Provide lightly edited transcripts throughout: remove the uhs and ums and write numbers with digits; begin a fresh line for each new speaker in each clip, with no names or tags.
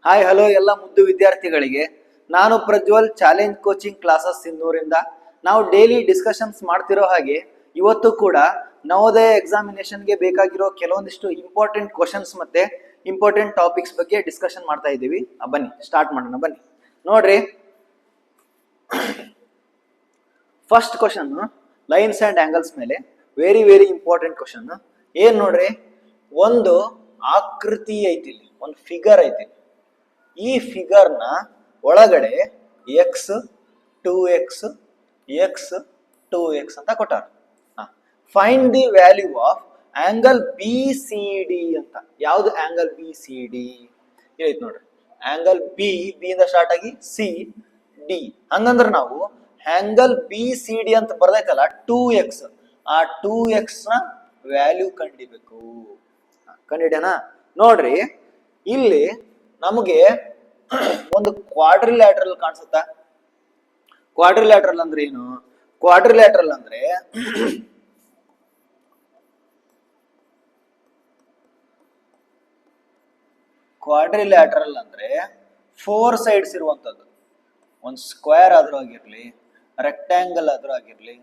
Hi hello ಎಲ್ಲ ಮುದ್ದು ವಿದ್ಯಾರ್ಥಿಗಳಿಗೆ ನಾನು ಪ್ರಜ್ವಲ್ ಚಾಲೆಂಜ್ ಕೋಚಿಂಗ್ ಕ್ಲಾಸಸ್ ಸಿನ್ನೂರಿಂದ ನಾವು ಡೈಲಿ ಡಿಸ್ಕಷನ್ಸ್ ಮಾಡ್ತಿರೋ ಹಾಗೆ ಇವತ್ತು ಕೂಡ ನವೋದಯ ಎಕ್ಸಾಮಿನೇಷನ್ಗೆ ಬೇಕಾಗಿರೋ ಕೆಲವೊಂದಿಷ್ಟು ಇಂಪಾರ್ಟೆಂಟ್ ಕ್ವಶನ್ಸ್ ಮತ್ತೆ ಇಂಪಾರ್ಟೆಂಟ್ ಟಾಪಿಕ್ಸ್ ಬಗ್ಗೆ ಡಿಸ್ಕಷನ್ ಮಾಡ್ತಾ ಇದ್ದೀವಿ. ಬನ್ನಿ ಸ್ಟಾರ್ಟ್ ಮಾಡೋಣ. ಬನ್ನಿ ನೋಡ್ರಿ, first question lines and angles ಮೇಲೆ ವೆರಿ ವೆರಿ ಇಂಪಾರ್ಟೆಂಟ್ ಕ್ವಶನ್. ಏನ್ ನೋಡ್ರಿ, ಒಂದು ಆಕೃತಿ ಐತಿ, ಒಂದು ಫಿಗರ್ ಐತಿ. ಈ ಫಿಗರ್ನ ಒಳಗಡೆ ಎಕ್ಸ್ 2x ಎಕ್ಸ್ 2x ಅಂತ ಕೊಟ್ಟಾರ. Find the value of angle B C D ಅಂತ. ಯಾವ್ದು ಆಂಗಲ್ ಬಿ ಸಿ ಡಿ ಐತಿ ನೋಡ್ರಿ. ಆಂಗಲ್ ಬಿ ಇಂದ ಸ್ಟಾರ್ಟ್ ಆಗಿ ಸಿ ಡಿ. ಹಂಗಂದ್ರ ನಾವು ಆಂಗಲ್ ಬಿ ಸಿ ಡಿ ಅಂತ ಬರ್ದೈತಲ್ಲ 2x, ಆ 2x ನ ವ್ಯಾಲ್ಯೂ ಕಂಡಿಬೇಕು. ಕಂಡಿಡ್ಯಾನ ನೋಡ್ರಿ, ಇಲ್ಲಿ ನಮಗೆ ಒಂದು ಕ್ವಾಡ್ರಿಲ್ಯಾಟ್ರಲ್ ಕಾಣಿಸುತ್ತಾ? ಕ್ವಾಡ್ರಿಲ್ಯಾಟ್ರಲ್ ಅಂದ್ರೆ ಏನು? ಕ್ವಾಡ್ರಿಲ್ಯಾಟ್ರಲ್ ಅಂದ್ರೆ ಫೋರ್ ಸೈಡ್ಸ್ ಇರುವಂತದ್ದು. ಒಂದು ಸ್ಕ್ವೇರ್ ಆದ್ರೂ ಆಗಿರ್ಲಿ, ರೆಕ್ಟ್ಯಾಂಗಲ್ ಆದ್ರೂ ಆಗಿರ್ಲಿ,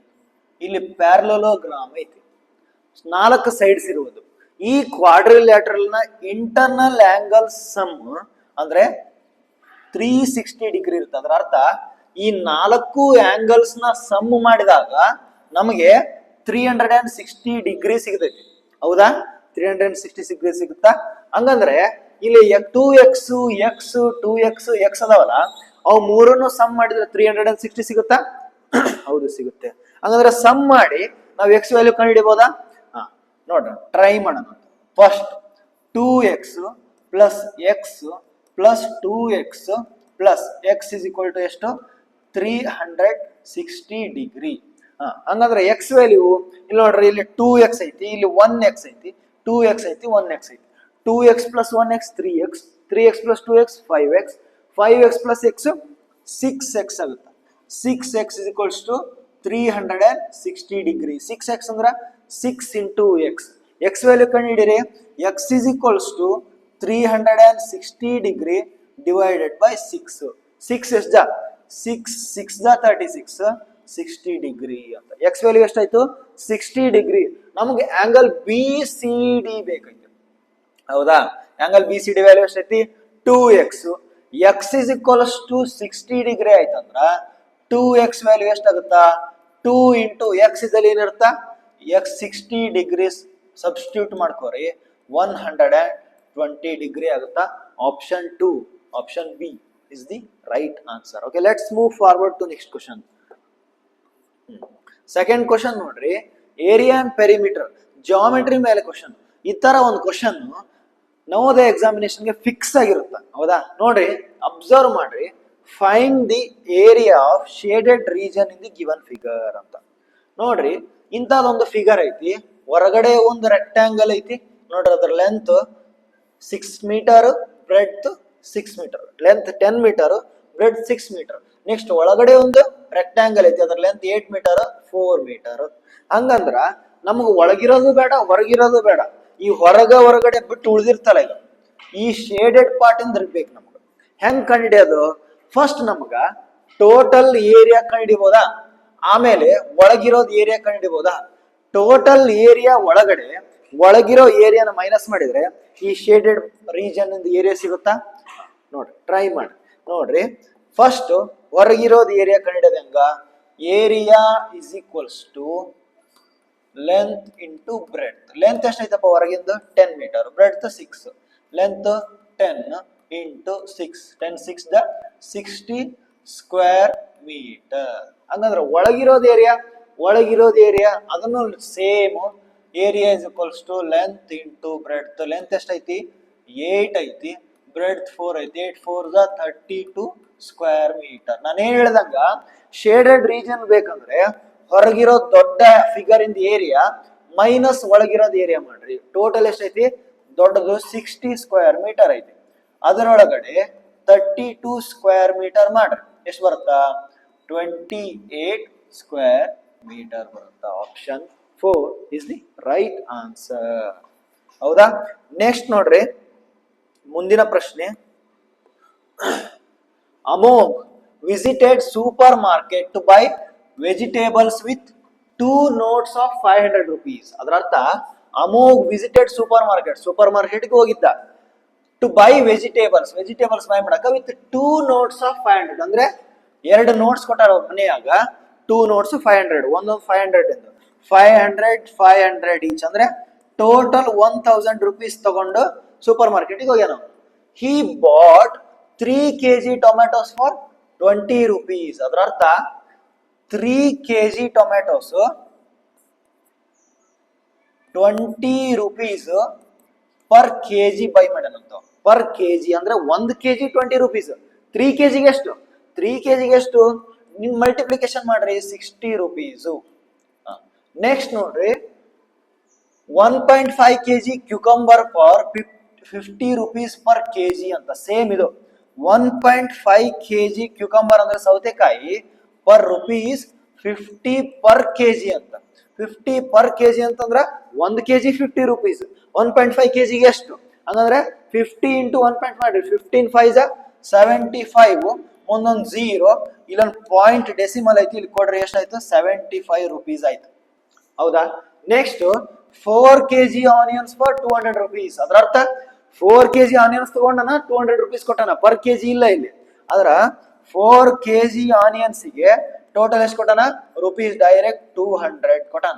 ಇಲ್ಲಿ ಪ್ಯಾರಲೋಗ್ರಾಮ್ ಐತಿ, 4 ಸೈಡ್ಸ್ ಇರುವುದು. ಈ ಕ್ವಾಡ್ರಿಲ್ಯಾಟ್ರಲ್ ನ ಇಂಟರ್ನಲ್ ಆಂಗಲ್ ಸಮ್ ಅಂದ್ರೆ 360 ಡಿಗ್ರಿ ಇರುತ್ತೆ. ಅದರ ಅರ್ಥ ಈ 4 ಆಂಗಲ್ಸ್ ನ ಸಮ್ ಮಾಡಿದಾಗ ನಮಗೆ 360 ಡಿಗ್ರಿ ಸಿಗತೈತಿ. ಹೌದಾ? 360 ಡಿಗ್ರಿ ಸಿಗುತ್ತಾ? ಹಂಗಂದ್ರೆ ಇಲ್ಲಿ 2x ಎಕ್ಸ್ 2x ಎಕ್ಸ್ ಅದಾವಲ್ಲ, ಅವು ಮೂರನ್ನು ಸಮ್ ಮಾಡಿದ್ರೆ 360 ಸಿಗುತ್ತಾ? ಹೌದು, ಸಿಗುತ್ತೆ. ಹಂಗಂದ್ರೆ ಸಮ್ ಮಾಡಿ ನಾವು ಎಕ್ಸ್ ವ್ಯಾಲ್ಯೂ ಕಂಡುಹಿಡಿಬಹುದಾ? ನೋಡ್ರಿ, ಟ್ರೈ ಮಾಡೋಣ. First 2x plus x plus 2x plus x is equal to ಎಷ್ಟು? 360 ಡಿಗ್ರಿ. ಹಂಗಂದ್ರೆ ಎಕ್ಸ್ ವ್ಯಾಲ್ಯೂ ಇಲ್ಲಿ ನೋಡ್ರಿ, ಇಲ್ಲಿ 2x ಐತಿ, ಇಲ್ಲಿ 1x ಐತಿ, 2x ಐತಿ, 1x ಐತಿ. 2x plus 1x 3x, 3x plus 2x 5x, 5x plus x 6x ಆಗುತ್ತೆ. 6x is equals to 360 degree. 6x ಅಂದ್ರ 6 ಇಂಟು ಎಕ್ಸ್. ಎಕ್ಸ್ ವ್ಯಾಲ್ಯೂ ಕಂಡುಹಿಡಿರಿ. X is equals to 360 degree divided by 6. 6 ಎಷ್ಟು? 6 ಜಾ 36, 60 degree ಅಂತ. X value ಎಷ್ಟಾಯ್ತು? 60 degree. ನಮಗೆ angle B C D ಬೇಕಾಯ್ತು. ಹೌದಾ? Angle B C D value ಎಷ್ಟೈತಿ? 2x. X is equals to 60 degree ಆಯ್ತಂದ್ರ 2x ವ್ಯಾಲ್ಯೂ ಎಷ್ಟಾಗುತ್ತಾ? 2 ಇಂಟು ಎಕ್ಸ್ ಇದಲ್ಲಿ ಏನಿರುತ್ತಾ? ಎಕ್ಸ್ 60 ಡಿಗ್ರಿ ಸಬ್ಸ್ಟಿಟ್ಯೂಟ್ ಮಾಡ್ಕೋರಿ, 120 ಡಿಗ್ರಿ ಆಗುತ್ತಾ? Option 2, option B is the right answer. Okay, let's move forward to next question. Second question ನೋಡ್ರಿ, area and perimeter geometry ಮೇಲೆ question. ಈ ತರ ಒಂದು ಕ್ವಶನ್ ನವೋದಯ ಎಕ್ಸಾಮಿನೇಷನ್ಗೆ ಫಿಕ್ಸ್ ಆಗಿರುತ್ತೆ. ಹೌದಾ? ನೋಡ್ರಿ, ಅಬ್ಸರ್ವ್ ಮಾಡ್ರಿ. Find the area of shaded region in the given figure ಅಂತ. ನೋಡ್ರಿ, ಇಂಥದೊಂದು ಫಿಗರ್ ಐತಿ. ಹೊರಗಡೆ ಒಂದು ರೆಕ್ಟ್ಯಾಂಗಲ್ ಐತಿ. ನೋಡ್ರಿ, ಅದ್ರ length 6 metre, breadth 6 metre, length 10 metre, breadth 6 metre. Next ಒಳಗಡೆ ಒಂದು ರೆಕ್ಟ್ಯಾಂಗಲ್ ಐತಿ, ಅದ್ರ ಲೆಂತ್ 8 ಮೀಟರ್, 4 ಮೀಟರ್. ಹಂಗಂದ್ರ ನಮಗ್ ಒಳಗಿರೋದು ಬೇಡ, ಹೊರಗಿರೋದು ಬೇಡ. ಈ ಹೊರಗಡೆ ಬಿಟ್ಟು ಉಳಿದಿರ್ತಲ್ಲ, ಇದು ಈ ಶೇಡೆಡ್ ಪಾರ್ಟ್ ಇಂದ ಇರ್ಬೇಕು ನಮ್ಗೆ. ಹೆಂಗ್ ಕಂಡಿಡಿಯೋದು? ಫಸ್ಟ್ ನಮ್ಗ ಟೋಟಲ್ ಏರಿಯಾ ಕಂಡಿಡಿಬೋದಾ? ಆಮೇಲೆ ಒಳಗಿರೋದು ಏರಿಯಾ ಕಂಡಿಡಿಬೋದಾ? ಟೋಟಲ್ ಏರಿಯಾ ಒಳಗಿರೋ ಏರಿಯಾನ ಮೈನಸ್ ಮಾಡಿದ್ರೆ ಈ ಶೇಡೆಡ್ ರೀಜನ್ ಇಂದ ಏರಿಯಾ ಸಿಗುತ್ತಾ? ನೋಡ್ರಿ, ಟ್ರೈ ಮಾಡಿ. ನೋಡ್ರಿ, ಫಸ್ಟ್ ಹೊರಗಿರೋದು ಏರಿಯಾ ಕಂಡಿಡಿಯೋದು ಹೆಂಗ? Area is equals to length into breadth. Length ಎಷ್ಟೈತಪ್ಪ ಹೊರಗಿಂದ? 10 ಮೀಟರ್, ಬ್ರೆಡ್ತ್ 6, ಲೆಂತ್ 10 ಇಂಟು 6, 10 6 ದ 60 ಸ್ಕ್ವೇರ್ ಮೀಟರ್. ಹಂಗಂದ್ರೆ ಒಳಗಿರೋದು ಏರಿಯಾ ಅದನ್ನು same area is equals to length into breadth. Length ಎಷ್ಟೈತಿ? 8 ಐತಿ, ಬ್ರೆಡ್ತ್ 4 ಐತಿ. 8 4 ದ 32 ಸ್ಕ್ವೇರ್ ಮೀಟರ್. ನಾನೇನ್ ಹೇಳ್ದಂಗ ಶೇಡೆಡ್ ರೀಜನ್ ಬೇಕಂದ್ರೆ ಹೊರಗಿರೋ ದೊಡ್ಡ ಫಿಗರ್ ಇಂದ ಏರಿಯಾ ಮೈನಸ್ ಒಳಗಿರೋದು ಏರಿಯಾ ಮಾಡ್ರಿ. ಟೋಟಲ್ ಎಷ್ಟೈತಿ? ದೊಡ್ಡದು 60 ಸ್ಕ್ವೇರ್ ಮೀಟರ್ ಐತಿ. ಅದರೊಳಗಡೆ 32 ಸ್ಕ್ವೇರ್ ಮೀಟರ್ ಮಾಡ್ರಿ. ಎಷ್ಟು ಬರುತ್ತಾ? 28 ಸ್ಕ್ವೇರ್ ಮೀಟರ್ ಬರುತ್ತಾ. Option 4 is the right answer. ಹೌದಾ? ನೆಕ್ಸ್ಟ್ ನೋಡ್ರಿ, ಮುಂದಿನ ಪ್ರಶ್ನೆ Among visited supermarket to buy vegetables with 2 notes of 500 rupees. ಅದರ ಅರ್ಥ ಅಮೋಘ್ ವಿಸಿಟೆಡ್ ಸೂಪರ್ ಮಾರ್ಕೆಟ್ಗೆ ಹೋಗಿದ್ದ ಟು ಬೈ ವೆಜಿಟೇಬಲ್ಸ್ ಬೈ ಮಾಡಕ ವಿತ್ 2 notes of 500. ಅಂದ್ರೆ 2 notes ಕೊಟ್ಟಾರ ಅವ್ರ ಮನೆಯಾಗ 2 notes 500 ಒಂದೊಂದು 500 ಎಂದು 500 ಈಚ್ ಅಂದ್ರೆ ಟೋಟಲ್ 1000 rupees ತಗೊಂಡು ಸೂಪರ್ ಮಾರ್ಕೆಟ್ಗೆ ಹೋಗ್ಯಾನ. He bought 3 kg tomatoes for 20 rupees. ಅದರ ಅರ್ಥ 3 kg tomatoes 20 rupees per KG buy ಮಾಡ್ಯಾನಂತ. ಪರ್ ಕೆಜಿ ಅಂದ್ರೆ 1 kg 20 rupees. 3 kg ಎಷ್ಟು? 3 kg ಎಷ್ಟು? ನಿಮ್ ಮಲ್ಟಿಪ್ಲಿಕೇಶನ್ ಮಾಡ್ರಿ 60 rupees. ನೆಕ್ಸ್ಟ್ ನೋಡ್ರಿ 1.5 kg cucumber for 50 rupees per KG ಅಂತ. ಸೇಮ್ ಇದು 1.5 kg ಕ್ಯೂಕಂಬರ್ ಅಂದ್ರೆ ಸೌತೆಕಾಯಿ ಪರ್ rupees 50 ಪರ್ ಕೆಜಿ ಅಂತ. 50 ಪರ್ ಕೆಜಿ ಅಂತಂದ್ರ 1 kg 50 rupees. 1.5 kg ಎಷ್ಟು ಹಂಗಂದ್ರೆ 50 into 1.5 ಮಾಡ್ರಿ 15 5 75. ಮುಂದೊಂದು 0 ಇಲ್ಲೊಂದು ಪಾಯಿಂಟ್ ಡೆಸಿಮಲ್ ಐತಿ, ಇಲ್ಲಿ ಕೊಡ್ರಿ ಎಷ್ಟಾಯ್ತು 75 rupees ಆಯ್ತು. ಹೌದಾ? Next 4 kg onions for 200 rupees. ಅದರ ಅರ್ಥ 4 kg ಆನಿಯನ್ಸ್ ತಗೊಂಡನ 200 rupees ಕೊಟ್ಟಾನ. ಪರ್ ಕೆಜಿ ಇಲ್ಲ ಇಲ್ಲಿ. ಅದರ 4 kg ಆನಿಯನ್ಸ್ಗೆ ಟೋಟಲ್ ಎಷ್ಟು ಕೊಟ್ಟಾನ? rupees ಡೈರೆಕ್ಟ್ 200 ಕೊಟ್ಟಾನ.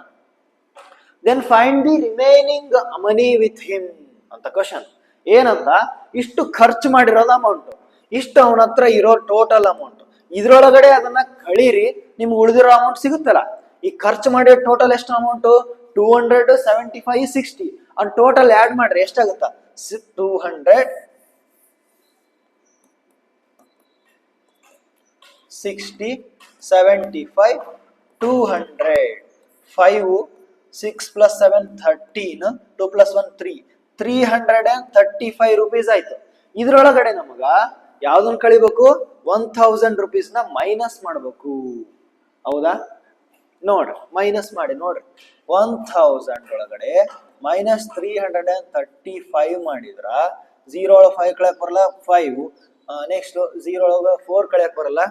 Then find the remaining money with him ಅಂತ ಕ್ವಶನ್. ಏನಂತ ಇಷ್ಟು ಖರ್ಚು ಮಾಡಿರೋದು ಅಮೌಂಟ್, ಇಷ್ಟು ಅವನ ಹತ್ರ ಇರೋ ಟೋಟಲ್ ಅಮೌಂಟ್, ಇದ್ರೊಳಗಡೆ ಅದನ್ನ ಕಳೀರಿ ನಿಮ್ಗೆ ಉಳಿದಿರೋ ಅಮೌಂಟ್ ಸಿಗುತ್ತಲ್ಲ. ಈ ಖರ್ಚು ಮಾಡಿರೋ ಟೋಟಲ್ ಎಷ್ಟು ಅಮೌಂಟ್? 200 75 60. ಅವ್ನ ಟೋಟಲ್ ಆಡ್ ಮಾಡ್ರಿ ಎಷ್ಟಾಗುತ್ತಾ? 200 60 75 200 5 6 plus 7 13 2 plus 1 3 335 rupees ಆಯ್ತು. ಇದ್ರೊಳಗಡೆ ನಮಗ ಯಾವ್ದನ್ನ ಕಳಿಬೇಕು? 1000 rupees ನ ಮೈನಸ್ ಮಾಡ್ಬೇಕು. ಹೌದಾ? ನೋಡ್ರಿ ಮೈನಸ್ ಮಾಡಿ ನೋಡ್ರಿ. 1000 ಒಳಗಡೆ ಮೈನಸ್ 335 ಮಾಡಿದ್ರ 0 ಒಳಗೆ 5 ಕಳೆಯಕ್ ಬರಲ್ಲ 5. ನೆಕ್ಸ್ಟ್ 0 ಒಳಗೆ 4 ಕಳೆಯಕ್ ಬರಲ್ಲ,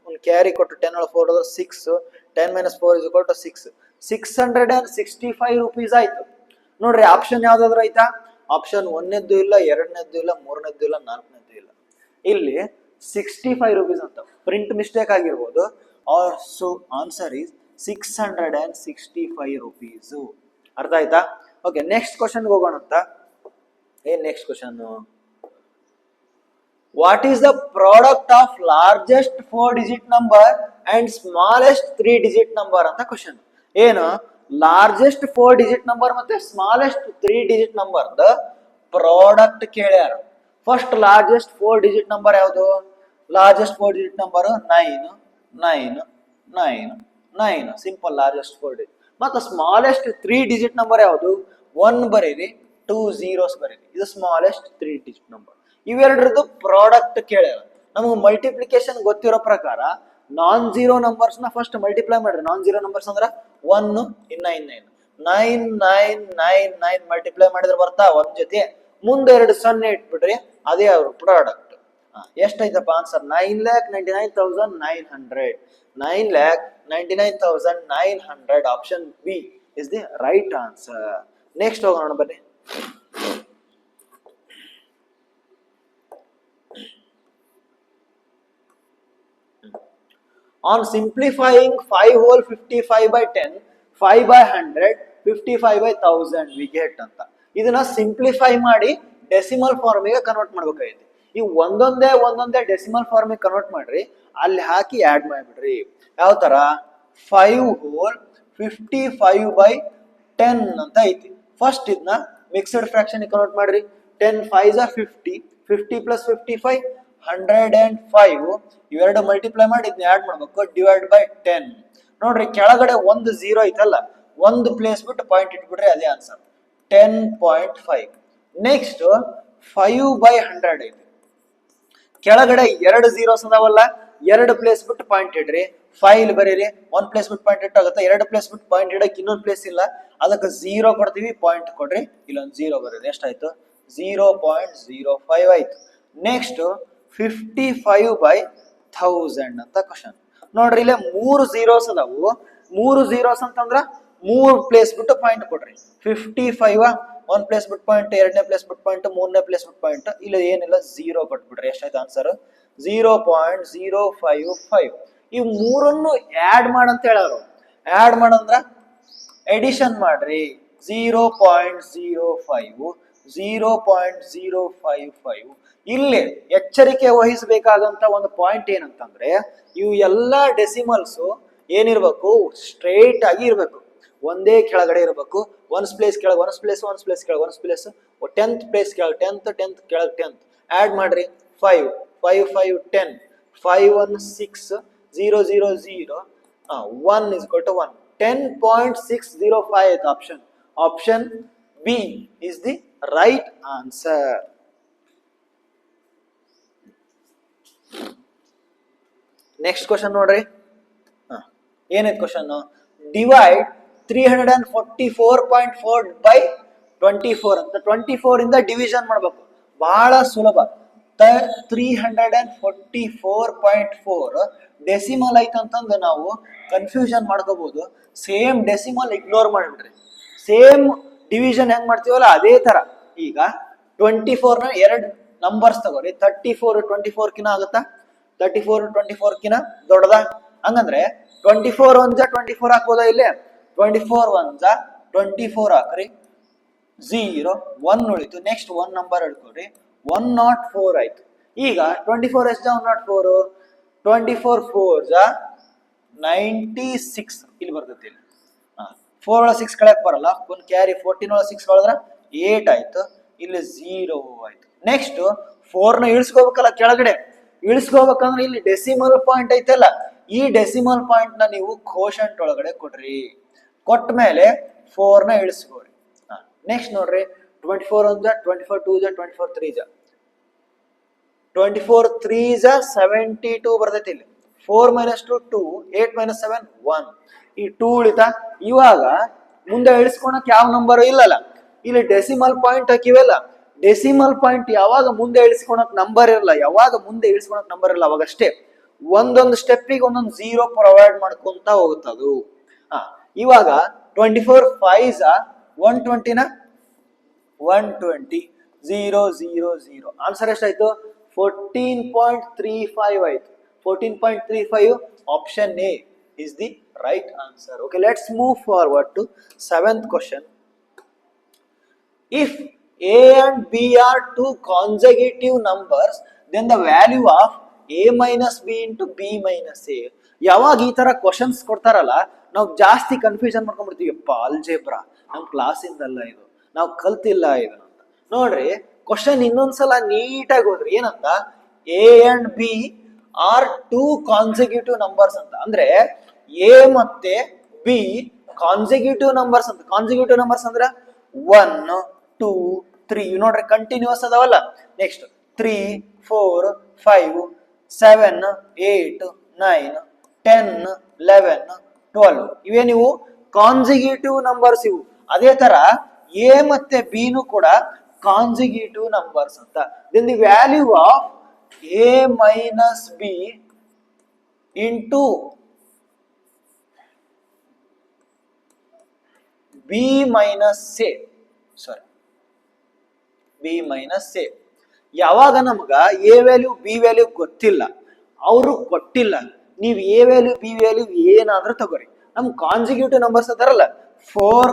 ಒಂದು ಕ್ಯಾರಿ ಕೊಟ್ಟು 10 ಒಳಗೆ 4 ಹೋದ್ರೆ 6. 10 minus 4 is equal to 6. 665 rupees ಆಯ್ತು. ನೋಡ್ರಿ ಆಪ್ಷನ್ ಯಾವ್ದಾದ್ರು ಆಯ್ತಾ? ಆಪ್ಷನ್ 1ನೇದ್ದು ಇಲ್ಲ, 2ನೇದ್ದು ಇಲ್ಲ, 3ನೇದ್ದು ಇಲ್ಲ, 4ನೇದ್ದು ಇಲ್ಲ. ಇಲ್ಲಿ 65 rupees ಅಂತ ಪ್ರಿಂಟ್ ಮಿಸ್ಟೇಕ್ ಆಗಿರ್ಬೋದು. So answer is 665 rupees. ಅರ್ಥ ಆಯ್ತಾ? ಓಕೆ, ನೆಕ್ಸ್ಟ್ ಕ್ವಶನ್ಗೆ ಹೋಗೋಣ ಅಂತ. ಏನ್ next question? What is the product of largest 4-digit number and smallest 3-digit number ಅಂತ ಕ್ವಶನ್. ಏನು? ಲಾರ್ಜೆಸ್ಟ್ 4-digit ನಂಬರ್ ಮತ್ತೆ smallest 3-digit number the product ಕೇಳ್ಯಾರ. ಫಸ್ಟ್ ಲಾರ್ಜೆಸ್ಟ್ 4-digit ನಂಬರ್ ಯಾವುದು? Largest 4-digit number 9 9 9 9. Simple largest 4-digit. ಮತ್ತೆ smallest 3-digit number ಯಾವುದು? 1 ಬರೀರಿ, 2 zeros ಬರೀರಿ. ಇದು ಸ್ಮಾಲೆಸ್ಟ್ 3-digit ನಂಬರ್. ಇವೆರಡರದ್ದು ಪ್ರಾಡಕ್ಟ್ ಕೇಳ್ಯಾರ. ನಮಗೆ ಮಲ್ಟಿಪ್ಲಿಕೇಶನ್ ಗೊತ್ತಿರೋ ಪ್ರಕಾರ ನಾನ್ ಜೀರೋ ನಂಬರ್ಸ್ ನ ಫಸ್ಟ್ ಮಲ್ಟಿಪ್ಲೈ ಮಾಡ್ರಿ. ನಾನ್ ಜೀರೋ ನಂಬರ್ಸ್ ಅಂದ್ರ 1 ಇನ್ನ 9 9 9 9 9 ಮಲ್ಟಿಪ್ಲೈ ಮಾಡಿದ್ರೆ ಬರ್ತಾ 1 ಜೊತೆ ಮುಂದೆ 2 0 ಇಟ್ಬಿಡ್ರಿ, ಅದೇ ಅವ್ರ ಪ್ರಾಡಕ್ಟ್. ಎಷ್ಟಾಯ್ತಪ್ಪ answer? 9,99,900. 9,99,900. Option B is the right answer. Next ಹೋಗೋಣ ಬನ್ನಿ. On simplifying 5 whole 55 by 10, 5 by 100, 55 by 1000 we get ಅಂತ. ಇದನ್ನ ಸಿಂಪ್ಲಿಫೈ ಮಾಡಿ ಡೆಸಿಮಲ್ ಫಾರ್ಮಿಗೆ ಕನ್ವರ್ಟ್ ಮಾಡ್ಬೇಕಾಗೈತಿ. ಈ ಒಂದೊಂದೇ ಡೆಸಿಮಲ್ ಫಾರ್ಮಿಗೆ ಕನ್ವರ್ಟ್ ಮಾಡ್ರಿ, ಅಲ್ಲಿ ಹಾಕಿ ಆಡ್ ಮಾಡಿಬಿಡ್ರಿ. ಯಾವ ತರ? 5 whole 55 by 10 ಅಂತ ಐತಿ. ಫಸ್ಟ್ ಇದನ್ನ ಮಿಕ್ಸ್ಡ್ ಫ್ರಾಕ್ಷನ್ ಕನ್ವರ್ಟ್ ಮಾಡ್ರಿ. 10 5s are 50, 50 plus 55 105. ಇವೆರಡು ಮಲ್ಟಿಪ್ಲೈ ಮಾಡಿ ಇದನ್ನ ಆಡ್ ಮಾಡ್ಬೇಕು. Divide by 10. ನೋಡ್ರಿ ಕೆಳಗಡೆ ಒಂದು 0 ಐತಲ್ಲ, ಒಂದು ಪ್ಲೇಸ್ ಬಿಟ್ಟು ಪಾಯಿಂಟ್ ಇಟ್ಬಿಡ್ರಿ, ಅದೇ ಆನ್ಸರ್ 10.5. ನೆಕ್ಸ್ಟ್ 5 by 100 ಐತಿ. ಕೆಳಗಡೆ 2 zeros ಅದಾವಲ್ಲ, 2 ಪ್ಲೇಸ್ ಬಿಟ್ಟು ಪಾಯಿಂಟ್ ಇಡ್ರಿ. 5 ಬರೀರಿ, 1 ಪ್ಲೇಸ್ ಬಿಟ್ಟು ಪಾಯಿಂಟ್ ಇಟ್ಟಾಗುತ್ತೆ. 2 ಪ್ಲೇಸ್ ಬಿಟ್ಟು ಪಾಯಿಂಟ್ ಇಡಕ್ಕೆ ಇನ್ನೊಂದು ಪ್ಲೇಸ್ ಇಲ್ಲ, ಅದಕ್ಕೆ 0 ಕೊಡ್ತೀವಿ, ಪಾಯಿಂಟ್ ಕೊಡ್ರಿ, ಇಲ್ಲೊಂದು 0 ಬರೀರಿ. ಎಷ್ಟಾಯ್ತು? 0.05 ಆಯ್ತು. ನೆಕ್ಸ್ಟ್ 55/1000 ಅಂತ ಕ್ವಶನ್. ನೋಡ್ರಿ ಇಲ್ಲೇ 3 zeros ಅದಾವು. 3 zeros ಅಂತಂದ್ರ 3 ಪ್ಲೇಸ್ ಬಿಟ್ಟು ಪಾಯಿಂಟ್ ಕೊಡ್ರಿ. 55 1 ಪ್ಲೇಸ್ ಬಿಟ್ಟು ಪಾಯಿಂಟ್, 2ನೇ ಪ್ಲೇಸ್ ಬಿಟ್ಟು ಪಾಯಿಂಟ್, 3ನೇ ಪ್ಲೇಸ್ ಬಿಟ್ಟು ಪಾಯಿಂಟ್. ಇಲ್ಲ ಏನಿಲ್ಲ 0 ಕೊಟ್ಬಿಡ್ರಿ. ಎಷ್ಟಾಯ್ತು ಆನ್ಸರ್? 0.055. ಈ ಮೂರನ್ನು ಆಡ್ ಮಾಡಂತ ಹೇಳೋರು. ಆಡ್ ಮಾಡಂದ್ರ ಎಡಿಷನ್ ಮಾಡ್ರಿ. 0.05 0.055. ಇಲ್ಲಿ ಎಚ್ಚರಿಕೆ ವಹಿಸಬೇಕಾದಂತ ಒಂದು ಪಾಯಿಂಟ್ ಏನಂತಂದ್ರೆ, ಇವು ಎಲ್ಲಾ ಡೆಸಿಮಲ್ಸ್ ಏನಿರ್ಬೇಕು, ಸ್ಟ್ರೈಟ್ ಆಗಿ ಇರ್ಬೇಕು, ಒಂದೇ ಕೆಳಗಡೆ ಇರಬೇಕು. ಒನ್ಸ್ ಪ್ಲೇಸ್ ಕೆಳಗೆ ಒನ್ಸ್ ಪ್ಲೇಸ್, ಒನ್ಸ್ ಪ್ಲೇಸ್ ಕೆಳಗೆ ಒನ್ಸ್ ಪ್ಲೇಸ್, 10th ಪ್ಲೇಸ್ ಕೆಳಗೆ 10th, 10th ಕೆಳಗೆ 10th. ಆಡ್ ಮಾಡ್ರಿ. 5 5 5 10, 5 1 6 0 0 0 1 is equal to 1. 10.605 option. Option B is the right answer. Next question ನೋಡ್ರಿ. ಏನೈತೆ ಕ್ವಶನ್? ಡಿವೈಡ್ 344.4 by 24 ಅಂತ. 24 ಇಂದ ಡಿವಿಷನ್ ಮಾಡ್ಬೇಕು. ಬಹಳ ಸುಲಭ. 344.4 ಡೆಸಿಮಲ್ ಐತಂತಂದು ನಾವು ಕನ್ಫ್ಯೂಷನ್ ಮಾಡ್ಕೋಬಹುದು. ಸೇಮ್ ಡೆಸಿಮಲ್ ಇಗ್ನೋರ್ ಮಾಡಿಬಿಡ್ರಿ. ಸೇಮ್ ಡಿವಿಷನ್ ಹೆಂಗ್ ಮಾಡ್ತೀವಲ್ಲ ಅದೇ ತರ. ಈಗ 24 ನ 2 ನಂಬರ್ಸ್ ತಗೋರಿ. 34 24 ಕಿನ ಆಗುತ್ತಾ? 34 24 ಕಿನ ದೊಡ್ಡದ? ಹಂಗಂದ್ರೆ 24 1 24 ಹಾಕ್ಬೋದಾ? ಇಲ್ಲೇ 24 1 24 ಹಾಕ್ರಿ. 0 1 ಉಳಿತು. Next 1 number ಹಿಡ್ಕೊರಿ. 104 ಆಯ್ತು. ಈಗ 24 ಎಷ್ಟು? 104. 24 4 96 ಇಲ್ಲಿ ಬರ್ತೈತಿ. ಇಲ್ಲಿ 4 ಒಳಗೆ 6 ಕಳೆಯಕ್ ಬರಲ್ಲ. ಒಂದು ಕ್ಯಾರಿ. 14 ಒಳಗೆ 6 ಕಳೆದ್ರ 8 ಆಯ್ತು. ಇಲ್ಲಿ 0 ಆಯ್ತು. ನೆಕ್ಸ್ಟ್ 4 ನ ಇಳಿಸ್ಕೋಬೇಕಲ್ಲ ಕೆಳಗಡೆ. ಇಳಿಸ್ಕೋಬೇಕಂದ್ರೆ ಇಲ್ಲಿ ಡೆಸಿಮಲ್ ಪಾಯಿಂಟ್ ಐತಲ್ಲ, ಈ ಡೆಸಿಮಲ್ ಪಾಯಿಂಟ್ ನ ನೀವು ಕೋಶಂಟ್ ಒಳಗಡೆ ಕೊಡ್ರಿ. ಕೊಟ್ಟ ಮೇಲೆ 4 ನ ಇಳಿಸ್ಕೋರಿ. ನೆಕ್ಸ್ಟ್ ನೋಡ್ರಿ. 24 1 24 2 24 3 24 3 72 ಬರ್ತೈತಿ. ಇಲ್ಲಿ 4 - 2 2, 8 - 7 1. ಈ 2 ಉಳಿತಾ? ಇವಾಗ ಮುಂದೆ ಇಳಿಸ್ಕೊಳಕ್ ಯಾವ ನಂಬರ್ ಇಲ್ಲಲ್ಲ. ಇಲ್ಲಿ ಡೆಸಿಮಲ್ ಪಾಯಿಂಟ್ ಹಾಕಿವಲ್ಲ. ಡೆಸಿಮಲ್ ಪಾಯಿಂಟ್ ಯಾವಾಗ ಮುಂದೆ ಇಳಿಸ್ಕೊಳಕ್ ನಂಬರ್ ಇರಲ್ಲ, ಯಾವಾಗ ಮುಂದೆ ಇಳಿಸ್ಕೊಳಕ್ ನಂಬರ್ ಇರಲ್ಲ ಅವಾಗಷ್ಟೇ ಒಂದೊಂದು ಸ್ಟೆಪ್ಪಿಗೆ ಒಂದೊಂದು 0 ಪ್ರೊವೈಡ್ ಮಾಡ್ಕೊಂತ ಹೋಗುತ್ತದು. ಇವಾಗ 24 5 120 ನ 120 0 0 0. ಆನ್ಸರ್ ಎಷ್ಟಾಯ್ತು? 14.35 ಆಯ್ತು. 14.35. Option A is the right answer. Okay, let's move forward to 7th question. If a and b are two consecutive numbers, then the value of a minus b into b minus a. ಯಾವಾಗ ಈ ತರ questions ಕೊಡ್ತಾರಲ್ಲ, ನಾವು ಜಾಸ್ತಿ confusion ಮಾಡ್ಕೊಂಡ್ಬಿಡ್ತೀವಿ. ಅಪ್ಪ ಅಲ್ಜೇಬ್ರಾ ನಮ್ ಕ್ಲಾಸಿಂದಲ್ಲ ಇದು, ನಾವು ಕಲ್ತಿಲ್ಲ ಇದನ್ನ ಅಂತ. ನೋಡ್ರಿ ಕ್ವಶನ್ ಇನ್ನೊಂದ್ಸಲ ನೀಟಾಗಿ ಹೋದ್ರಿ. ಏನಂತ? a and b are two consecutive numbers ಅಂತ. ಅಂದ್ರೆ ಎ ಮತ್ತೆ ಬಿ ಕಾನ್ಸಿಕ್ಯೂಟಿವ್ ನಂಬರ್ಸ್ ಅಂತ. ಕಾನ್ಸಿಕ್ಯೂಟಿವ್ ನಂಬರ್ಸ್ ಅಂದ್ರೆ 1 2 3 ನೋಡ್ರಿ ಕಂಟಿನ್ಯೂಸ್ ಅದಾವಲ್ಲ. ನೆಕ್ಸ್ಟ್ 3 4 5 7 8 9 10 11 12 ಇವೇ ನೀವು ಕಾನ್ಸಿಕ್ಯೂಟಿವ್ ನಂಬರ್ಸ್ ಇವು. ಅದೇ ತರ ಎ ಮತ್ತೆ ಬಿ ನು ಕೂಡ ಕಾನ್ಸಿಕ್ಯೂಟಿವ್ ನಂಬರ್ಸ್ ಅಂತ. Then the value of a minus b into b minus a, sorry, b minus a. ಯಾವಾಗ ನಮಗ a ವ್ಯಾಲ್ಯೂ b ವ್ಯಾಲ್ಯೂ ಗೊತ್ತಿಲ್ಲ, ಅವರು ಕೊಟ್ಟಿಲ್ಲ, ನೀವು a ವ್ಯಾಲ್ಯೂ b ವ್ಯಾಲ್ಯೂ ಏನಾದ್ರೂ ತಗೋರಿ. ನಮ್ ಕಾನ್ಸಿಕ್ಯೂಟಿವ್ ನಂಬರ್ಸ್ ಅದಾರಲ್ಲ 4,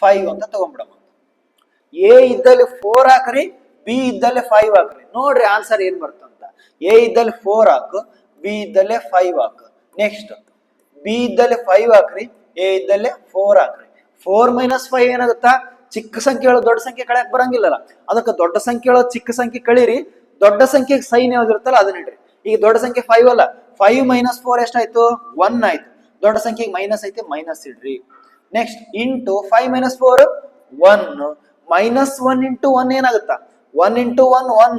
5 ಅಂತ ತಗೊಂಡ್ಬಿಡಮ್ಮ. a ಇದ್ದಲ್ಲಿ 4 ಹಾಕ್ರಿ, b ಇದ್ದಲ್ಲಿ 5 ಹಾಕ್ರಿ. ನೋಡ್ರಿ ಆನ್ಸರ್ ಏನ್ ಬರ್ತಂತ. a ಇದ್ದಲ್ಲಿ 4 ಹಾಕು, b ಇದ್ದಲ್ಲಿ 5 ಹಾಕು. ನೆಕ್ಸ್ಟ್ b ಇದ್ದಲ್ಲಿ 5 ಹಾಕ್ರಿ, a ಇದ್ದಲ್ಲಿ 4 ಹಾಕ್ರಿ. 4 - 5 ಏನಾಗುತ್ತಾ? ಚಿಕ್ಕ ಸಂಖ್ಯೆ ಹೇಳೋ ದೊಡ್ಡ ಸಂಖ್ಯೆ ಕಳೆಯಕ್ ಬರಂಗಿಲ್ಲಲ್ಲ. ಅದಕ್ಕೆ ದೊಡ್ಡ ಸಂಖ್ಯೆ ಹೇಳೋ ಚಿಕ್ಕ ಸಂಖ್ಯೆ ಕಳೀರಿ. ದೊಡ್ಡ ಸಂಖ್ಯೆಗೆ ಸೈನ್ ಯಾವ್ದಿರುತ್ತಲ್ಲ ಅದನ್ನ ಇಡ್ರಿ. ಈಗ ದೊಡ್ಡ ಸಂಖ್ಯೆ 5 ಅಲ್ಲ, 5 - 4 ಎಷ್ಟಾಯ್ತು? 1 ಆಯ್ತು. ದೊಡ್ಡ ಸಂಖ್ಯೆಗೆ ಮೈನಸ್ ಐತೆ, ಮೈನಸ್ ಇಡ್ರಿ. ನೆಕ್ಸ್ಟ್ ಇಂಟು 5 - 4 1 -1 ಇಂಟು 1 ಏನಾಗುತ್ತಾ? 1 ಇಂಟು 1 1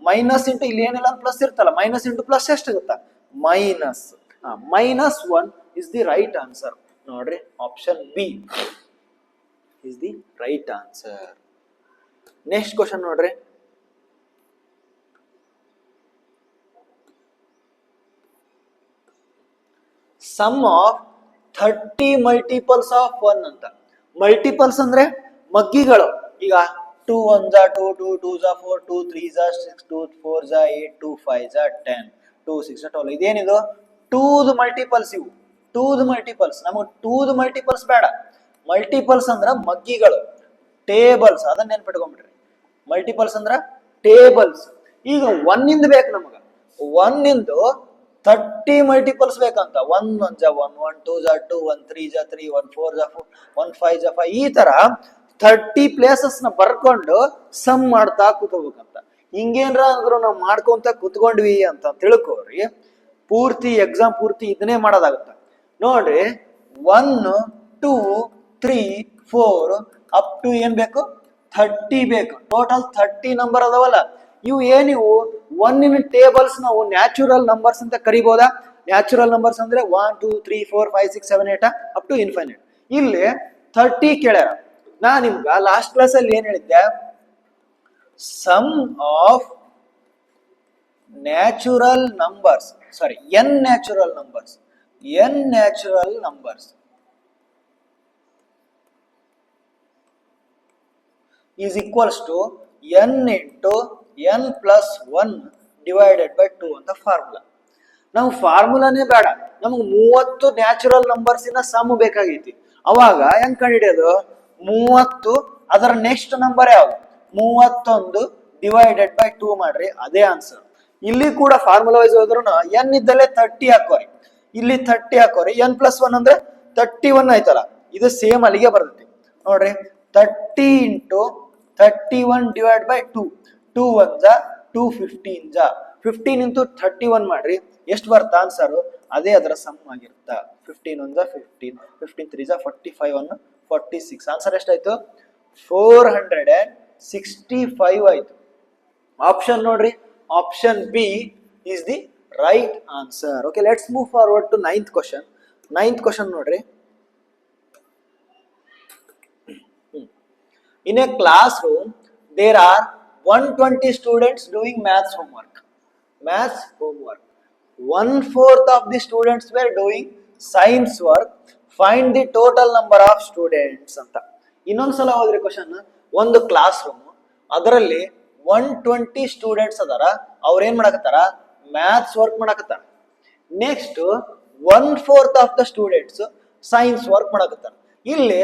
ಮೈನಸ್ ಇಂಟು ಇಲ್ಲಿ ಏನಿಲ್ಲ ಪ್ಲಸ್ ಇರ್ತಲ್ಲ, ಮೈನಸ್ ಇಂಟು ಪ್ಲಸ್ ಎಷ್ಟಾಗುತ್ತಾ? Minus. -1 is the right answer. ನೋಡ್ರಿ option B is the right answer. Next question ನೋಡ್ರಿ. ಸಮ್ ಆಫ್ 30 ಮಲ್ಟಿಪಲ್ಸ್ ಆಫ್ 1 ಅಂತ. ಮಲ್ಟಿಪಲ್ಸ್ ಅಂದ್ರೆ ಮಗ್ಗಿಗಳು. ಈಗ 2 1 2 2 2 4 2 3 6 2 4 8 2 5 10 2 6 12. ಇದೇನಿದು 2 ಮಲ್ಟಿಪಲ್ಸ್. ಇವು 2 ಮಲ್ಟಿಪಲ್ಸ್. ನಮಗೆ 2 ಮಲ್ಟಿಪಲ್ಸ್ ಬೇಡ. ಮಲ್ಟಿಪಲ್ಸ್ ಅಂದ್ರ ಮಗ್ಗಿಗಳು, ಟೇಬಲ್ಸ್. ಅದನ್ನ ನೆನ್ಪಿಟ್ಕೊಂಡ್ಬಿಡ್ರಿ. ಮಲ್ಟಿಪಲ್ಸ್ ಅಂದ್ರ ಟೇಬಲ್ಸ್. ಈಗ 1 ಇಂದ ಬೇಕು ನಮಗ. 1 ಇಂದು 30 ಮಲ್ಟಿಪಲ್ಸ್ ಬೇಕಂತ. 1 1 1 1 2 2 1 3 3 1 4 4 1 5 5. ಈ ತರ 30 ಪ್ಲೇಸಸ್ ನ ಬರ್ಕೊಂಡು ಸಮ್ ಮಾಡ್ತಾ ಕೂತ್ಕೋಬೇಕಂತ. ಹಿಂಗೇನ್ರ ಅಂದ್ರು ನಾವು ಮಾಡ್ಕೊಂತ ಕುತ್ಕೊಂಡ್ವಿ ಅಂತ ತಿಳ್ಕೋರಿ, ಪೂರ್ತಿ ಎಕ್ಸಾಮ್ ಪೂರ್ತಿ ಇದನ್ನೇ ಮಾಡೋದಾಗತ್ತ. ನೋಡ್ರಿ 1 2 3 4 ಅಪ್ ಟು ಏನ್ ಬೇಕು 30 ಬೇಕು. ಟೋಟಲ್ 30 ನಂಬರ್ ಅದಾವಲ್ಲ, ಇವು ಏನಿವು 1 ಇನ್ ಟೇಬಲ್ಸ್ ನಾವು ನ್ಯಾಚುರಲ್ ನಂಬರ್ಸ್ ಅಂತ ಕರಿಬಹುದಾ? ನ್ಯಾಚುರಲ್ ನಂಬರ್ಸ್ ಅಂದ್ರೆ 1 2 3 4 5 6 7 8 ಅಪ್ ಟು ಇನ್ಫೈನೈಟ್. ಇಲ್ಲಿ 30 ಕೇಳ್ಯಾರ. ನಾ ನಿಮ್ಗ ಲಾಸ್ಟ್ ಕ್ಲಾಸ್ ಅಲ್ಲಿ ಏನ್ ಹೇಳಿದ್ದೆ? Sum of natural numbers, sorry n natural numbers, n natural numbers is equals to n into n plus 1 divided by 2 ಅಂತ ಫಾರ್ಮುಲಾ. ನಾವು ಫಾರ್ಮುಲಾನೇ ಬೇಡ, ನಮಗೆ 30 ನ್ಯಾಚುರಲ್ ನಂಬರ್ಸ್ ಇನ ಸಮ್ ಬೇಕಾಗೈತಿ. ಅವಾಗ ಹೆಂಗ್ ಕಂಡುಹಿಡಿಯೋದು? 30 ಅದರ ನೆಕ್ಸ್ಟ್ ನಂಬರ್ ಯಾವ್ದು? 31 ಡಿವೈಡೆಡ್ ಬೈ 2 ಮಾಡ್ರಿ, ಅದೇ ಆನ್ಸರ್. ಇಲ್ಲಿ ಕೂಡ ಫಾರ್ಮುಲಾ ವೈಸ್ ಹೋದ್ರು ಎನ್ ಇದ್ದಲ್ಲೇ 30 ಹಾಕೋರಿ, ಇಲ್ಲಿ 30 ಹಾಕೋರಿ. n ಪ್ಲಸ್ 1 ಅಂದ್ರೆ 31 ಆಯ್ತಲ್ಲ, ಇದು ಸೇಮ್ ಅಲ್ಲಿಗೆ ಬರ್ತೈತಿ ನೋಡ್ರಿ. 30 ಇಂಟು 31 ಡಿವೈಡ್ ಬೈ 2, 2 1 ಜಾ 2 15 ಜಾ 15 ಇಂಟು 31 ಮಾಡ್ರಿ, ಎಷ್ಟು ಬರ್ತಾ ಆನ್ಸರ್? ಅದೇ ಅದರ ಸಮ್ ಆಗಿರುತ್ತಾ. 15 1 ಜಾ 15, 15 3 ಜಾ 45 1 46. ಆನ್ಸರ್ ಎಷ್ಟಾಯ್ತು? 465 ಆಯ್ತು. ಆಪ್ಷನ್ ನೋಡ್ರಿ, option B is the right answer. Okay, let's move forward to 9th question. 9th question ನೋಡ್ರಿ. In a classroom, there are 120 students doing maths homework. Maths homework. 1/4 of the students were doing science work. Find the total number of students ಅಂತ. ಇನ್ನೊಂದ್ಸಲ ಹೋದ್ರಿ question. ಒಂದು class room, ಅದರಲ್ಲಿ 120 students ಅದಾರ. ಅವ್ರ ಏನ್ ಮಾಡಕತ್ತಾರ? ಮ್ಯಾಥ್ಸ್ ವರ್ಕ್ ಮಾಡಕತ್ತಾರ. Next 1/4 of the students science work ಮಾಡಕತ್ತಾರ. ಇಲ್ಲಿ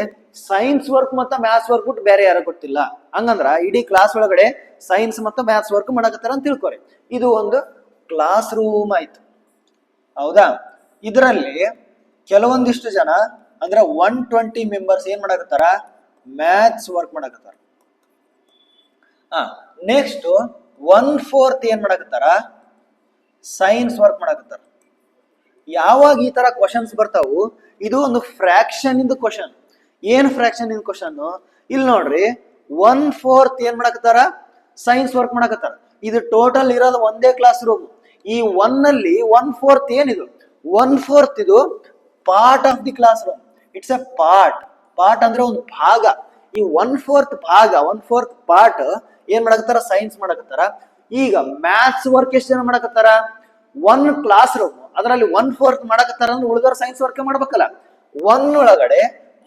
ಸೈನ್ಸ್ ವರ್ಕ್ ಮತ್ತೆ ಮ್ಯಾಥ್ಸ್ ವರ್ಕ್ ಬಿಟ್ಟು ಬೇರೆ ಯಾರು ಗೊತ್ತಿಲ್ಲ. ಹಂಗಂದ್ರ ಇಡೀ ಕ್ಲಾಸ್ ಒಳಗಡೆ ಸೈನ್ಸ್ ಮತ್ತು ಮ್ಯಾಥ್ಸ್ ವರ್ಕ್ ಮಾಡಕತ್ತಾರ ಅಂತ ತಿಳ್ಕೊರಿ. ಇದು ಒಂದು ಕ್ಲಾಸ್ ರೂಮ್ ಆಯ್ತು, ಹೌದಾ? ಇದರಲ್ಲಿ ಕೆಲವೊಂದಿಷ್ಟು ಜನ ಅಂದ್ರೆ 120 ಮೆಂಬರ್ಸ್ ಏನ್ ಮಾಡಕತ್ತಾರ? ಮ್ಯಾಥ್ಸ್ ವರ್ಕ್ ಮಾಡಕತ್ತಾರ. ನೆಕ್ಸ್ಟ್ 1/4 ಏನ್ ಮಾಡಕತ್ತಾರ? ಸೈನ್ಸ್ ವರ್ಕ್ ಮಾಡಕತ್ತಾರ. ಯಾವಾಗ ಈ ತರ ಕ್ವಶನ್ಸ್ ಬರ್ತಾವು, ಇದು ಒಂದು ಫ್ರಾಕ್ಷನ್ ಇಂದ ಕ್ವಶನ್. ಏನ್ ಫ್ರಾಕ್ಷನ್ ಇಂದ ಕ್ವಶನ್? ಇಲ್ಲಿ ನೋಡ್ರಿ, 1/4 ಏನ್ ಮಾಡಕತ್ತಾರ? ಸೈನ್ಸ್ ವರ್ಕ್ ಮಾಡಕತ್ತಾರ. ಇದು ಟೋಟಲ್ ಇರೋದು ಒಂದೇ ಕ್ಲಾಸ್ ರೂಮ್. ಈ 1 ಅಲ್ಲಿ 1/4 ಏನಿದು? 1/4 ಇದು part of the class room. It's A part. Part ಅಂದ್ರೆ ಒಂದು ಭಾಗ. ಈ 1/4 ಭಾಗ, 1/4 ಪಾರ್ಟ್ ಏನ್ ಮಾಡಕತ್ತಾರ? ಸೈನ್ಸ್ ಮಾಡಕತ್ತಾರ. ಈಗ ಮ್ಯಾಥ್ಸ್ ವರ್ಕ್ ಎಷ್ಟು ಜನ ಮಾಡಕತ್ತಾರ? 1 ಕ್ಲಾಸ್ ರೂಮ್, ಅದರಲ್ಲಿ 1/4 ಮಾಡಕತ್ತಾರ ಅಂದ್ರೆ ಉಳಿದವ್ರು ಸೈನ್ಸ್ ವರ್ಕ್ ಮಾಡ್ಬೇಕಲ್ಲ. 1 ಒಳಗಡೆ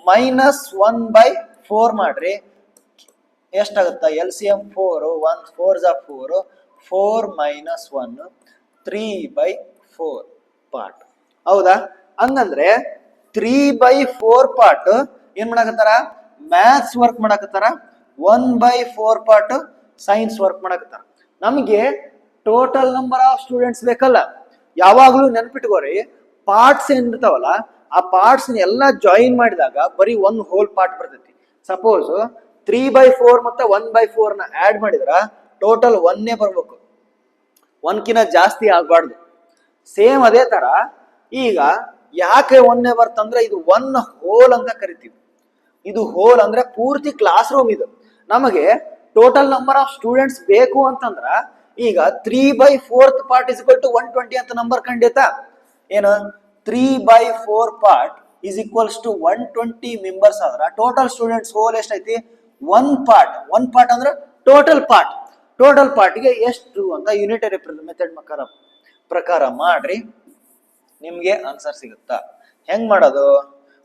-1/4 ಮಾಡ್ರಿ, ಎಷ್ಟಾಗುತ್ತ? LCM 4, 1 4 ಜಾ 4, 4 - 1 3/4 ಪಾರ್ಟ್. ಹೌದಾ? ಹಂಗಂದ್ರೆ 3/4 ಪಾರ್ಟ್ ಏನ್ ಮಾಡಕತ್ತಾರ? ಮ್ಯಾಥ್ಸ್ ವರ್ಕ್ ಮಾಡಕತ್ತಾರ. 1/4 ಪಾರ್ಟ್ ಸೈನ್ಸ್ ವರ್ಕ್ ಮಾಡಕತ್ತಾರ. ನಮಗೆ ಟೋಟಲ್ ನಂಬರ್ ಆಫ್ ಸ್ಟೂಡೆಂಟ್ಸ್ ಬೇಕಲ್ಲ. ಯಾವಾಗ್ಲೂ ನೆನ್ಪಿಟ್ಕೋರಿ, ಪಾರ್ಟ್ಸ್ ಏನಿರ್ತಾವಲ್ಲ, ಆ ಪಾರ್ಟ್ಸ್ ಎಲ್ಲ ಜಾಯಿನ್ ಮಾಡಿದಾಗ ಬರೀ ಒಂದು ಹೋಲ್ ಪಾರ್ಟ್ ಬರ್ತೈತಿ. ಸಪೋಸ್ 3/4 ಮತ್ತೆ 1/4 ನ ಆಡ್ ಮಾಡಿದ್ರ ಟೋಟಲ್ 1 ಬರ್ಬೇಕು, 1ಕಿನ ಜಾಸ್ತಿ ಆಗ್ಬಾರ್ದು. ಸೇಮ್ ಅದೇ ತರ ಈಗ ಯಾಕೆ 1 ಬರ್ತಂದ್ರೆ ಇದು 1 ಹೋಲ್ ಅಂತ ಕರಿತೀವಿ. ಇದು ಹೋಲ್ ಅಂದ್ರೆ ಪೂರ್ತಿ ಕ್ಲಾಸ್ ರೂಮ್. ಇದು ನಮಗೆ ಟೋಟಲ್ ನಂಬರ್ ಆಫ್ ಸ್ಟೂಡೆಂಟ್ಸ್ ಬೇಕು ಅಂತಂದ್ರ ಈಗ 3/4 ಪಾರ್ಟ್ ಇಸ್ ಈಕ್ವಲ್ ಟು 120 ಅಂತ ನಂಬರ್ ಕಂಡಿತಾ? ಏನು? 3/4 part is equals to 120 members ಆದ್ರ ಟೋಟಲ್ ಸ್ಟೂಡೆಂಟ್ಸ್ ಹೋಲ್ ಎಷ್ಟೈತಿ? 1 ಪಾರ್ಟ್. 1 ಪಾರ್ಟ್ ಅಂದ್ರೆ ಟೋಟಲ್ ಪಾರ್ಟ್. ಟೋಟಲ್ ಪಾರ್ಟ್ಗೆ ಎಷ್ಟು ಅಂತ ಯೂನಿಟರಿ ಮೆಥಡ್ ಪ್ರಕಾರ ಮಾಡ್ರಿ, ನಿಮ್ಗೆ ಆನ್ಸರ್ ಸಿಗುತ್ತಾ? ಹೆಂಗ್ ಮಾಡೋದು?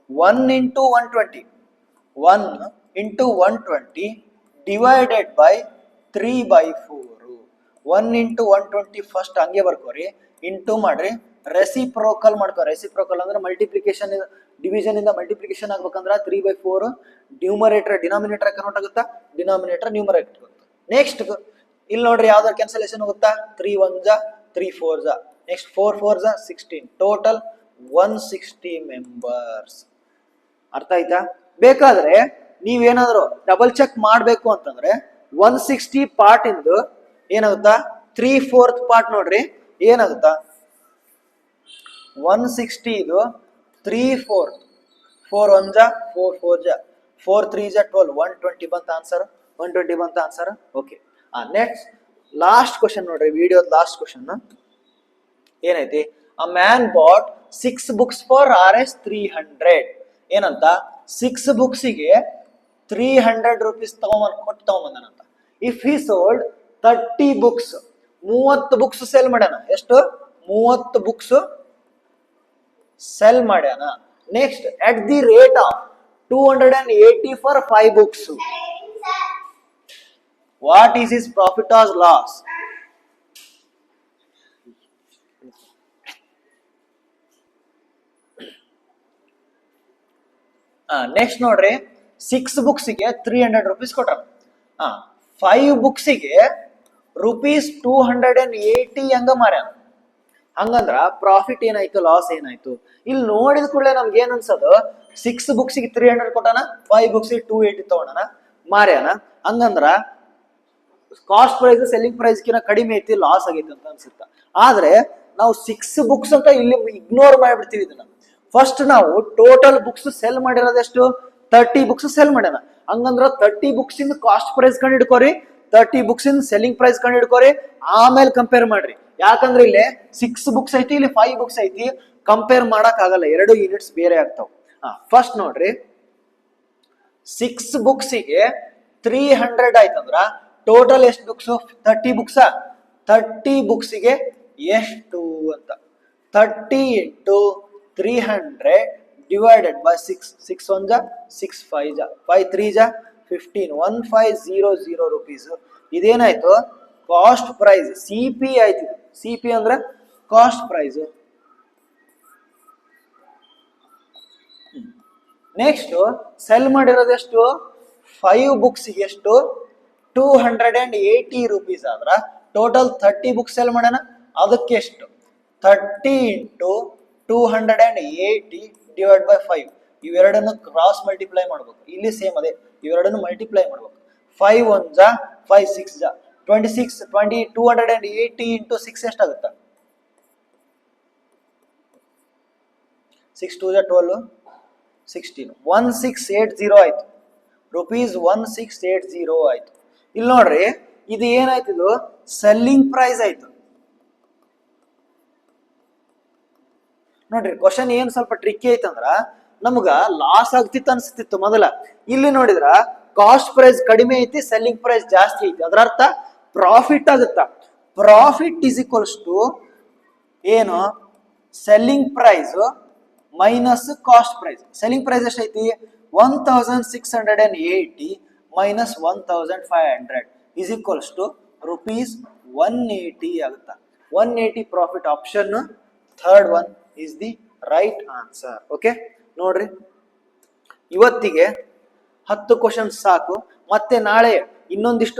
1 into 120 1 into 120 divided by 3/4. 1 into 120 first ಹಂಗೆ ಬರ್ಕೋರಿ, ಇಂಟು ಮಾಡ್ರಿ, ರೆಸಿಪ್ರೋಕಲ್ ಮಾಡ್ಕೋ. ರೆಸಿಪ್ರೋಕಲ್ ಅಂದ್ರೆ ಮಲ್ಟಿಪ್ಲಿಕೇಶನ್, ಡಿವಿಷನ್ ಇಂದ ಮಲ್ಟಿಪ್ಲಿಕೇಶನ್ ಆಗ್ಬೇಕಂದ್ರ 3/4 ನ್ಯೂಮರೇಟರ್ ಡಿನಾಮಿನೇಟರ್ ಕನ್ವರ್ಟ್ ಆಗುತ್ತಾ, ಡಿನಾಮಿನೇಟರ್ ನ್ಯೂಮರೇಟರ್ ಆಗುತ್ತೆ. ನೆಕ್ಸ್ಟ್ ಇಲ್ಲಿ ನೋಡ್ರಿ ಯಾವ್ದಾರು ಕ್ಯಾನ್ಸಲೇಷನ್ ಹೋಗುತ್ತಾ, 3 1s 3 4s, next 4 4s 16, total 160 members. ಅರ್ಥ ಆಯ್ತಾ? ಬೇಕಾದ್ರೆ ನೀವೇನಾದ್ರು ಡಬಲ್ ಚೆಕ್ ಮಾಡ್ಬೇಕು ಅಂತಂದ್ರೆ 160 ಪಾರ್ಟ್ ಇಂದು ಏನಾಗುತ್ತಾ, 3/4 ಪಾರ್ಟ್ ನೋಡ್ರಿ ಏನಾಗುತ್ತಾ, 160 ಇದು 3/4, 4 1s 4 4s 4 3s 12, 120 ಬಂತ ಆನ್ಸರ್, 120 ಬಂತ answer. Okay, next last question ನೋಡ್ರಿ, ವಿಡಿಯೋದ ಲಾಸ್ಟ್ ಕ್ವಶನ್ ಏನೈತಿ, a man bought 6 books for RS 300. ಏನಂತ, 6 ಬುಕ್ಸಿಗೆ 300 ರೂಪೀಸ್ ಕೊಟ್ಟು ತಗೊಂಬಂದನಂತ. If he sold 30 books, 30 books sell ಮಾಡ್ಯಾನ. ಎಷ್ಟು? 30 ಬುಕ್ಸ್ ಸೆಲ್ ಮಾಡ್ಯಾನ. Next at the rate of 280 for 5 books. What is his profit or loss? Next ನೋಡ್ರಿ, 6 ಬುಕ್ಸಿಗೆ 300 ರೂಪೀಸ್ ಕೊಟ್ರ, 5 ಬುಕ್ಸಿಗೆ ರೂಪೀಸ್ 280 ಹಂಗ ಮಾರ್ಯಾನ. ಹಂಗಂದ್ರ ಪ್ರಾಫಿಟ್ ಏನಾಯ್ತು, ಲಾಸ್ ಏನಾಯ್ತು? ಇಲ್ಲಿ ನೋಡಿದ ಕೂಡಲೇ ನಮ್ಗೆ ಏನ್ ಅನ್ಸೋದು, 6 ಬುಕ್ಸಿಗೆ 300 ಕೊಟ್ಟಾನ, 5 ಬುಕ್ಸಿಗೆ 280 ತಗೊಂಡಾನ, ಮಾರ್ಯಾನ. ಹಂಗಂದ್ರ ಕಾಸ್ಟ್ ಪ್ರೈಸ್ ಸೆಲ್ಲಿಂಗ್ ಪ್ರೈಸ್ ಕಿನ್ನ ಕಡಿಮೆ ಐತಿ, ಲಾಸ್ ಆಗೈತಿ ಅಂತ ಅನ್ಸುತ್ತ. ಆದ್ರೆ ನಾವು 6 ಬುಕ್ಸ್ ಅಂತ ಇಲ್ಲಿ ಇಗ್ನೋರ್ ಮಾಡಿಬಿಡ್ತೀವಿ ಇದನ್ನ. ಫಸ್ಟ್ ನಾವು ಟೋಟಲ್ ಬುಕ್ಸ್ ಸೆಲ್ ಮಾಡಿರೋದೆಷ್ಟು, 30 ಬುಕ್ಸ್ ಸೆಲ್ ಮಾಡ್ಯಾನ. ಹಂಗಂದ್ರ 30 ಬುಕ್ಸ್ ಇಂದ ಕಾಸ್ಟ್ ಪ್ರೈಸ್ ಕಂಡು ಹಿಡ್ಕೋರಿ, 30 ಬುಕ್ಸ್ ಇಂದ ಸೆಲ್ಲಿಂಗ್ ಪ್ರೈಸ್ ಕಂಡು ಹಿಡ್ಕೋರಿ, ಆಮೇಲೆ ಕಂಪೇರ್ ಮಾಡ್ರಿ. ಯಾಕಂದ್ರೆ ಇಲ್ಲಿ 6 ಬುಕ್ಸ್ ಐತಿ, ಇಲ್ಲಿ 5 ಬುಕ್ಸ್ ಐತಿ, ಕಂಪೇರ್ ಮಾಡಕ್ ಆಗಲ್ಲ, ಎರಡು ಯೂನಿಟ್ಸ್ ಬೇರೆ ಆಗ್ತಾವ. ಫಸ್ಟ್ ನೋಡ್ರಿ, 6 ಬುಕ್ಸಿಗೆ 300 ಆಯ್ತಂದ್ರ ಟೋಟಲ್ ಎಷ್ಟು ಬುಕ್ಸ್, 30 ಬುಕ್ಸ್. 30 ಬುಕ್ಸಿಗೆ ಎಷ್ಟು ಅಂತ, 30 into 300 divided by 6, 6 1s 6 5s 5 3s 15, 1500 rupees. ಇದೇನಾಯ್ತು, ಕಾಸ್ಟ್ ಪ್ರೈಸ್, CP ಆಯ್ತು. CP ಅಂದ್ರೆ ಕಾಸ್ಟ್ ಪ್ರೈಸ್. ನೆಕ್ಸ್ಟ್ ಸೆಲ್ ಮಾಡಿರೋದೆಷ್ಟು, 5 ಬುಕ್ಸ್ ಎಷ್ಟು, 280 ರೂಪೀಸ್. ಆದ್ರ ಟೋಟಲ್ 30 ಬುಕ್ಸ್ ಸೆಲ್ ಮಾಡ್ಯಾನ, ಅದಕ್ಕೆ ಎಷ್ಟು, 30 into 280 ಡಿವೈಡ್ ಬೈ 5. ಇವೆರಡನ್ನು ಕ್ರಾಸ್ ಮಲ್ಟಿಪ್ಲೈ ಮಾಡ್ಬೇಕು. ಇಲ್ಲಿ ಸೇಮ್ ಅದೇ, ಇವೆರಡನ್ನು ಮಲ್ಟಿಪ್ಲೈ ಮಾಡ್ಬೇಕು. 5 1s 5 6s 26, 20 280 into 6 ಎಷ್ಟಾಗುತ್ತ, 6 2s 12 16, 1680 ಆಯ್ತು ರೂಪೀಸ್, 1680 ಆಯ್ತು. ಇಲ್ಲಿ ನೋಡ್ರಿ, ಇದು ಏನಾಯ್ತು, ಇದು ಸೆಲ್ಲಿಂಗ್ ಪ್ರೈಸ್ ಆಯ್ತು. ನೋಡ್ರಿ ಕ್ವಶನ್ ಏನ್ ಸ್ವಲ್ಪ ಟ್ರಿಕ್ಕಿ ಐತಂದ್ರ, ನಮ್ಗ ಲಾಸ್ ಆಗ್ತಿತ್ತು ಅನ್ಸ್ತಿತ್ತು ಮೊದಲ. ಇಲ್ಲಿ ನೋಡಿದ್ರ ಕಾಸ್ಟ್ ಪ್ರೈಸ್ ಕಡಿಮೆ ಐತಿ, ಸೆಲ್ಲಿಂಗ್ ಪ್ರೈಸ್ ಜಾಸ್ತಿ ಐತಿ, ಅದರ ಅರ್ಥ ಪ್ರಾಫಿಟ್ ಆಗುತ್ತ. ಪ್ರಾಫಿಟ್ ಇಸ್ ಈಕ್ವಲ್ಸ್ ಟು ಏನು, selling price minus cost price. Selling price ಎಷ್ಟೈತಿ, 1680 minus 1500 is equals to rupees 180 ಆಗುತ್ತ. 180 profit. Option third one is the right answer. Okay, ನೋಡ್ರಿ ಇವತ್ತಿಗೆ 10 ಕ್ವಶನ್ಸ್ ಸಾಕು. ಮತ್ತೆ ನಾಳೆ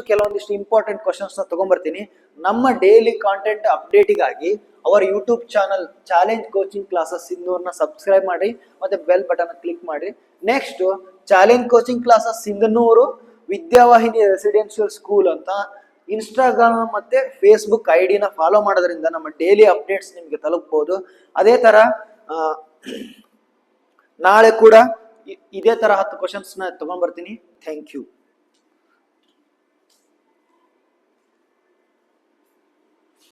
ಕೆಲವೊಂದಿಷ್ಟು ಇಂಪಾರ್ಟೆಂಟ್ ಕ್ವಶನ್ಸ್ ನ ತಗೊಂಡ್ಬರ್ತೀನಿ. ನಮ್ಮ ಡೈಲಿ ಕಾಂಟೆಂಟ್ ಅಪ್ಡೇಟಿಗಾಗಿ ಅವರ YouTube channel Challenge Coaching Classes ಸಿಂಧೂರ್ನ ಸಬ್ಸ್ಕ್ರೈಬ್ ಮಾಡಿ, ಮತ್ತೆ ಬೆಲ್ ಬಟನ್ ಕ್ಲಿಕ್ ಮಾಡಿ. Next Challenge Coaching Classes Sindhanur Vidyavahini residential school ಅಂತ ಇನ್ಸ್ಟಾಗ್ರಾಮ್ ಮತ್ತೆ ಫೇಸ್ಬುಕ್ ಐಡಿನ ಫಾಲೋ ಮಾಡೋದ್ರಿಂದ ನಮ್ಮ ಡೈಲಿ ಅಪ್ಡೇಟ್ಸ್ ನಿಮ್ಗೆ ತಲುಪಬಹುದು. ಅದೇ ತರ ನಾಳೆ ಕೂಡ ಇದೇ ತರ 10 ಕ್ವಶನ್ಸ್ ನ ತಗೊಂಡ್ಬರ್ತೀನಿ. Thank you.